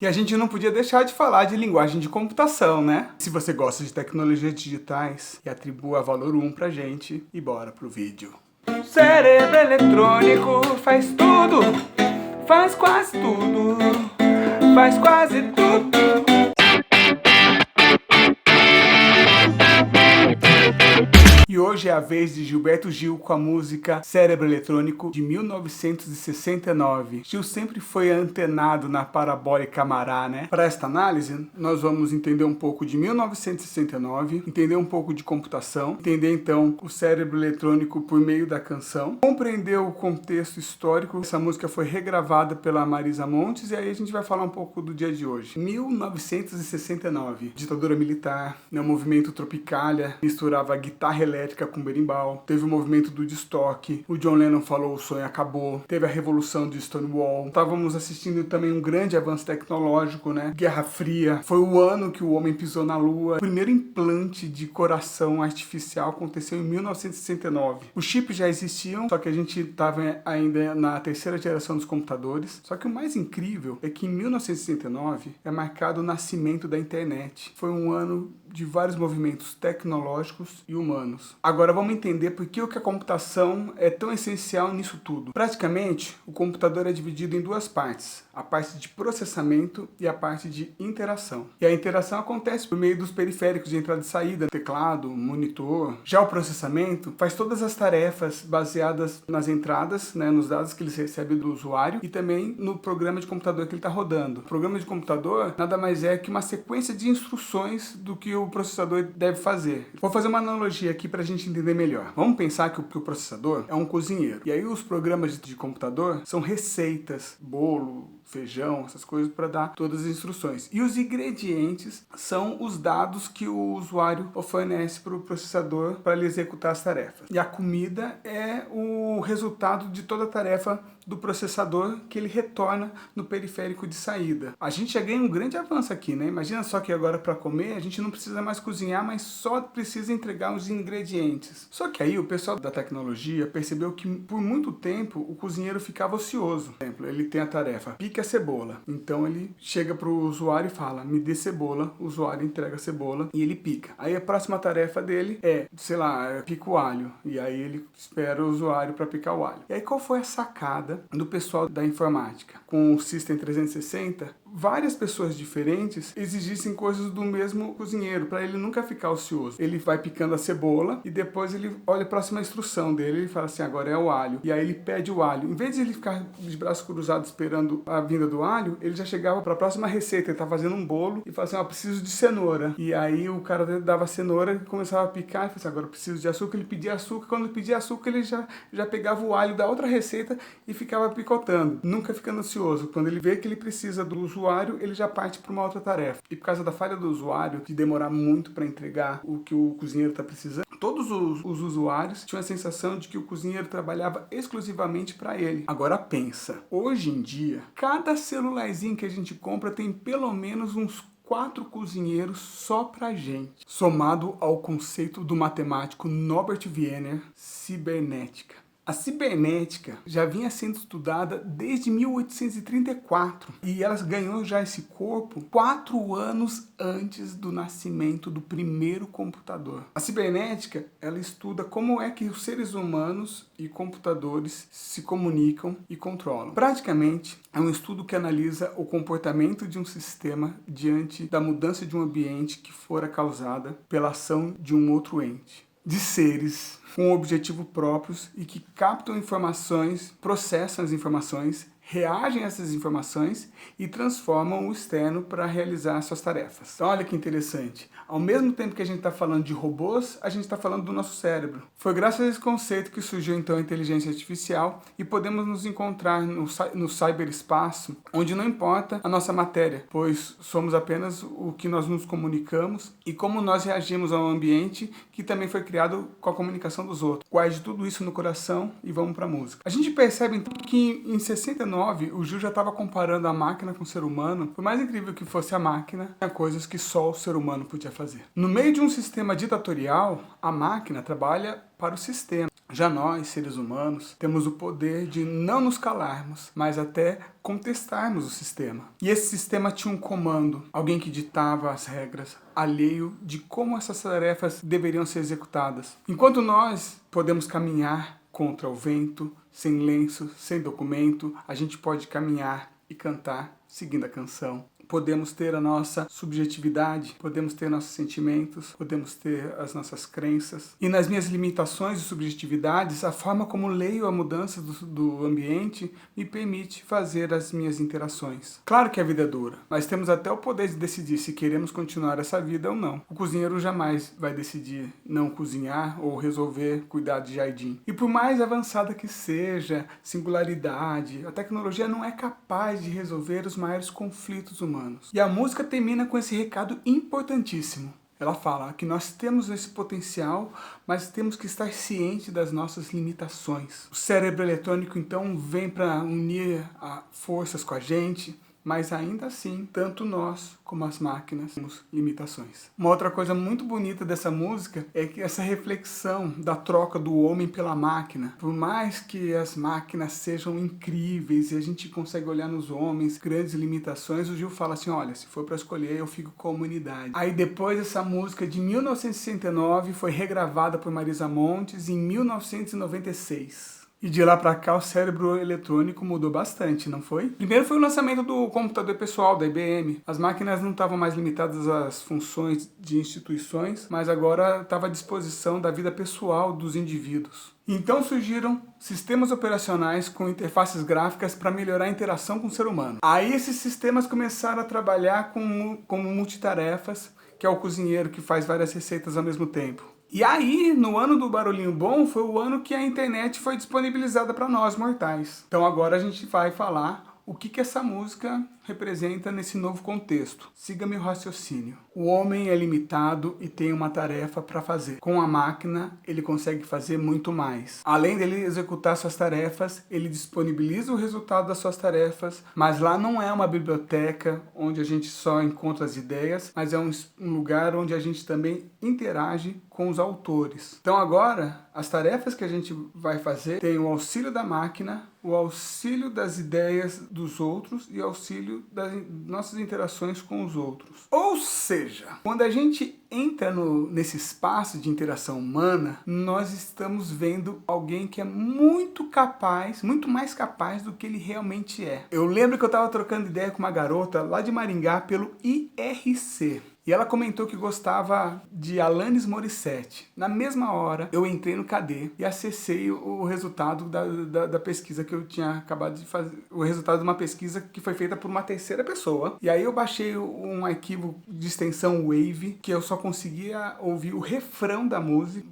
E a gente não podia deixar de falar de linguagem de computação, né? Se você gosta de tecnologias digitais, e atribua valor 1 pra gente, e bora pro vídeo. O cérebro eletrônico faz tudo, faz quase tudo, faz quase tudo. E hoje é a vez de Gilberto Gil com a música Cérebro Eletrônico, de 1969. Gil sempre foi antenado na parabólica Mará, né? Para esta análise, nós vamos entender um pouco de 1969, entender um pouco de computação, entender então o cérebro eletrônico por meio da canção, compreender o contexto histórico. Essa música foi regravada pela Marisa Montes e aí a gente vai falar um pouco do dia de hoje. 1969, ditadura militar, né? O movimento Tropicália misturava guitarra elétrica com berimbau, teve o movimento do destoque, o John Lennon falou o sonho acabou, teve a revolução de Stonewall, estávamos assistindo também um grande avanço tecnológico, né? Guerra Fria, foi o ano que o homem pisou na Lua, o primeiro implante de coração artificial aconteceu em 1969. Os chips já existiam, só que a gente estava ainda na terceira geração dos computadores, só que o mais incrível é que em 1969 é marcado o nascimento da internet. Foi um ano de vários movimentos tecnológicos e humanos. Agora vamos entender por que a computação é tão essencial nisso tudo. Praticamente, o computador é dividido em duas partes, a parte de processamento e a parte de interação. E a interação acontece por meio dos periféricos de entrada e saída, teclado, monitor. Já o processamento faz todas as tarefas baseadas nas entradas, né, nos dados que ele recebe do usuário e também no programa de computador que ele está rodando. O programa de computador nada mais é que uma sequência de instruções do que o processador deve fazer. Vou fazer uma analogia aqui para a gente entender melhor. Vamos pensar que o processador é um cozinheiro. E aí os programas de computador são receitas, bolo, feijão, essas coisas para dar todas as instruções. E os ingredientes são os dados que o usuário fornece para o processador para ele executar as tarefas. E a comida é o resultado de toda a tarefa do processador que ele retorna no periférico de saída. A gente já ganha um grande avanço aqui, né? Imagina só que agora para comer a gente não precisa mais cozinhar, mas só precisa entregar os ingredientes. Só que aí o pessoal da tecnologia percebeu que por muito tempo o cozinheiro ficava ocioso. Por exemplo, ele tem a tarefa, pique a cebola. Então ele chega para o usuário e fala, me dê cebola, o usuário entrega a cebola e ele pica. Aí a próxima tarefa dele é, sei lá, pica o alho. E aí ele espera o usuário para picar o alho. E aí qual foi a sacada do pessoal da informática? Com o System 360, várias pessoas diferentes exigissem coisas do mesmo cozinheiro, para ele nunca ficar ocioso. Ele vai picando a cebola e depois ele olha a próxima instrução dele e fala assim, agora é o alho. E aí ele pede o alho. Em vez de ele ficar de braços cruzados esperando a vinda do alho, ele já chegava para a próxima receita. Ele tá fazendo um bolo e fala assim, preciso de cenoura. E aí o cara dava a cenoura e começava a picar e falava assim, agora eu preciso de açúcar. Ele pedia açúcar. Quando ele pedia açúcar, ele já pegava o alho da outra receita e ficava picotando, nunca ficando ansioso. Quando ele vê que ele precisa do usuário, ele já parte para uma outra tarefa. E por causa da falha do usuário, de demorar muito para entregar o que o cozinheiro está precisando, todos os usuários tinham a sensação de que o cozinheiro trabalhava exclusivamente para ele. Agora pensa, hoje em dia, cada celularzinho que a gente compra tem pelo menos uns 4 cozinheiros só pra gente, somado ao conceito do matemático Norbert Wiener, cibernética. A cibernética já vinha sendo estudada desde 1834 e ela ganhou já esse corpo 4 anos antes do nascimento do primeiro computador. A cibernética, ela estuda como é que os seres humanos e computadores se comunicam e controlam. Praticamente, é um estudo que analisa o comportamento de um sistema diante da mudança de um ambiente que fora causada pela ação de um outro ente. De seres com objetivos próprios e que captam informações, processam as informações, reagem a essas informações e transformam o externo para realizar suas tarefas. Então olha que interessante. Ao mesmo tempo que a gente está falando de robôs, a gente está falando do nosso cérebro. Foi graças a esse conceito que surgiu então a inteligência artificial e podemos nos encontrar no cyberespaço, onde não importa a nossa matéria, pois somos apenas o que nós nos comunicamos e como nós reagimos ao ambiente que também foi criado com a comunicação dos outros. Guarde tudo isso no coração e vamos para a música. A gente percebe então que em 69 o Gil já estava comparando a máquina com o ser humano. Por mais incrível que fosse a máquina, tinha coisas que só o ser humano podia fazer. No meio de um sistema ditatorial, a máquina trabalha para o sistema. Já nós, seres humanos, temos o poder de não nos calarmos, mas até contestarmos o sistema. E esse sistema tinha um comando, alguém que ditava as regras, alheio de como essas tarefas deveriam ser executadas. Enquanto nós podemos caminhar contra o vento, sem lenço, sem documento, a gente pode caminhar e cantar seguindo a canção. Podemos ter a nossa subjetividade, podemos ter nossos sentimentos, podemos ter as nossas crenças. E nas minhas limitações e subjetividades, a forma como leio a mudança do ambiente me permite fazer as minhas interações. Claro que a vida é dura, mas temos até o poder de decidir se queremos continuar essa vida ou não. O cozinheiro jamais vai decidir não cozinhar ou resolver cuidar de jardim. E por mais avançada que seja, singularidade, a tecnologia não é capaz de resolver os maiores conflitos humanos. E a música termina com esse recado importantíssimo. Ela fala que nós temos esse potencial, mas temos que estar cientes das nossas limitações. O cérebro eletrônico, então, vem para unir forças com a gente, mas ainda assim, tanto nós como as máquinas temos limitações. Uma outra coisa muito bonita dessa música é que essa reflexão da troca do homem pela máquina. Por mais que as máquinas sejam incríveis e a gente consegue olhar nos homens grandes limitações, o Gil fala assim, olha, se for para escolher, eu fico com a humanidade. Aí depois essa música de 1969 foi regravada por Marisa Montes em 1996. E de lá pra cá o cérebro eletrônico mudou bastante, não foi? Primeiro foi o lançamento do computador pessoal da IBM. As máquinas não estavam mais limitadas às funções de instituições, mas agora estava à disposição da vida pessoal dos indivíduos. Então surgiram sistemas operacionais com interfaces gráficas para melhorar a interação com o ser humano. Aí esses sistemas começaram a trabalhar como multitarefas, que é o cozinheiro que faz várias receitas ao mesmo tempo. E aí, no ano do Barulhinho Bom, foi o ano que a internet foi disponibilizada para nós, mortais. Então agora a gente vai falar o que essa música representa nesse novo contexto. Siga meu raciocínio. O homem é limitado e tem uma tarefa para fazer. Com a máquina, ele consegue fazer muito mais. Além dele executar suas tarefas, ele disponibiliza o resultado das suas tarefas, mas lá não é uma biblioteca onde a gente só encontra as ideias, mas é um lugar onde a gente também interage com os autores. Então agora, as tarefas que a gente vai fazer tem o auxílio da máquina, o auxílio das ideias dos outros e o auxílio das nossas interações com os outros. Ou seja, quando a gente entra nesse espaço de interação humana, nós estamos vendo alguém que é muito capaz, muito mais capaz do que ele realmente é. Eu lembro que eu estava trocando ideia com uma garota lá de Maringá pelo IRC. E ela comentou que gostava de Alanis Morissette. Na mesma hora, eu entrei no KD e acessei o resultado da pesquisa que eu tinha acabado de fazer. O resultado de uma pesquisa que foi feita por uma terceira pessoa. E aí eu baixei um arquivo de extensão Wave, que eu só conseguia ouvir o refrão da música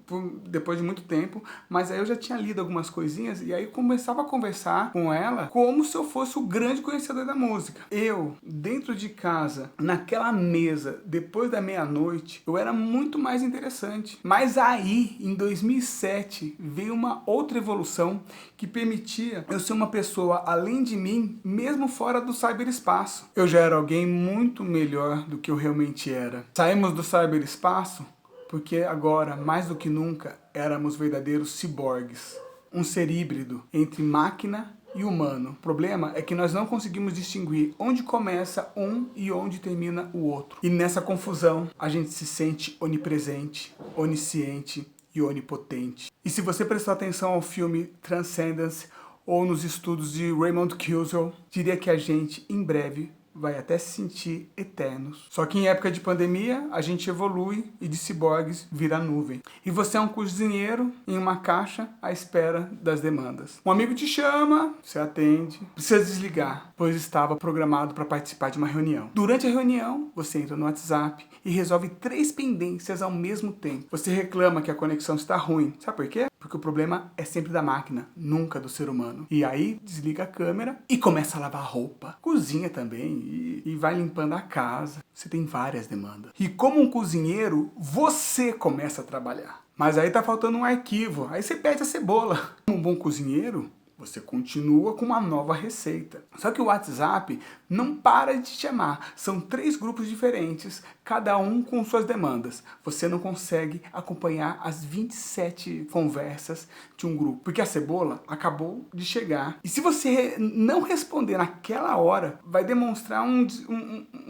depois de muito tempo. Mas aí eu já tinha lido algumas coisinhas e aí começava a conversar com ela como se eu fosse o grande conhecedor da música. Eu, dentro de casa, naquela mesa, depois da meia-noite, eu era muito mais interessante. Mas aí, em 2007, veio uma outra evolução que permitia eu ser uma pessoa além de mim, mesmo fora do cyberespaço. Eu já era alguém muito melhor do que eu realmente era. Saímos do cyberespaço porque agora, mais do que nunca, éramos verdadeiros ciborgues. Um ser híbrido entre máquina e humano. O problema é que nós não conseguimos distinguir onde começa um e onde termina o outro. E nessa confusão, a gente se sente onipresente, onisciente e onipotente. E se você prestar atenção ao filme Transcendence ou nos estudos de Raymond Kurzweil, diria que a gente, em breve, vai até se sentir eternos. Só que em época de pandemia, a gente evolui e de ciborgues vira nuvem. E você é um cozinheiro em uma caixa à espera das demandas. Um amigo te chama, você atende, precisa desligar, pois estava programado para participar de uma reunião. Durante a reunião, você entra no WhatsApp e resolve 3 pendências ao mesmo tempo. Você reclama que a conexão está ruim. Sabe por quê? Porque o problema é sempre da máquina, nunca do ser humano. E aí, desliga a câmera e começa a lavar roupa. Cozinha também e vai limpando a casa. Você tem várias demandas. E como um cozinheiro, você começa a trabalhar. Mas aí tá faltando um arquivo. Aí você perde a cebola. Como um bom cozinheiro, Você continua com uma nova receita. Só que o WhatsApp não para de te chamar. São 3 grupos diferentes, cada um com suas demandas. Você não consegue acompanhar as 27 conversas de um grupo, porque a cebola acabou de chegar. E se você não responder naquela hora, vai demonstrar um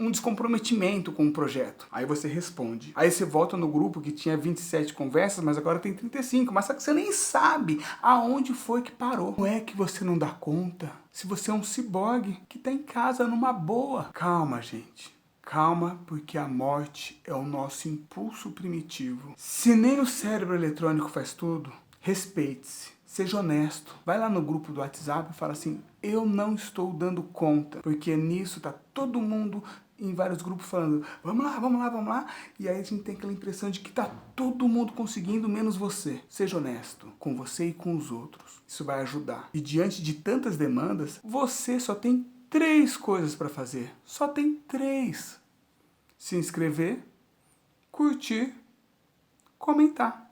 descomprometimento com o projeto. Aí você responde. Aí você volta no grupo que tinha 27 conversas, mas agora tem 35. Mas só que você nem sabe aonde foi que parou. Não é que você não dá conta se você é um ciborgue que tá em casa numa boa. Calma, gente. Calma, porque a morte é o nosso impulso primitivo. Se nem o cérebro eletrônico faz tudo, respeite-se. Seja honesto. Vai lá no grupo do WhatsApp e fala assim, eu não estou dando conta. Porque nisso tá todo mundo em vários grupos falando, vamos lá, vamos lá, vamos lá. E aí a gente tem aquela impressão de que tá todo mundo conseguindo, menos você. Seja honesto com você e com os outros. Isso vai ajudar. E diante de tantas demandas, você só tem 3 coisas para fazer. Só tem 3. Se inscrever, curtir, comentar.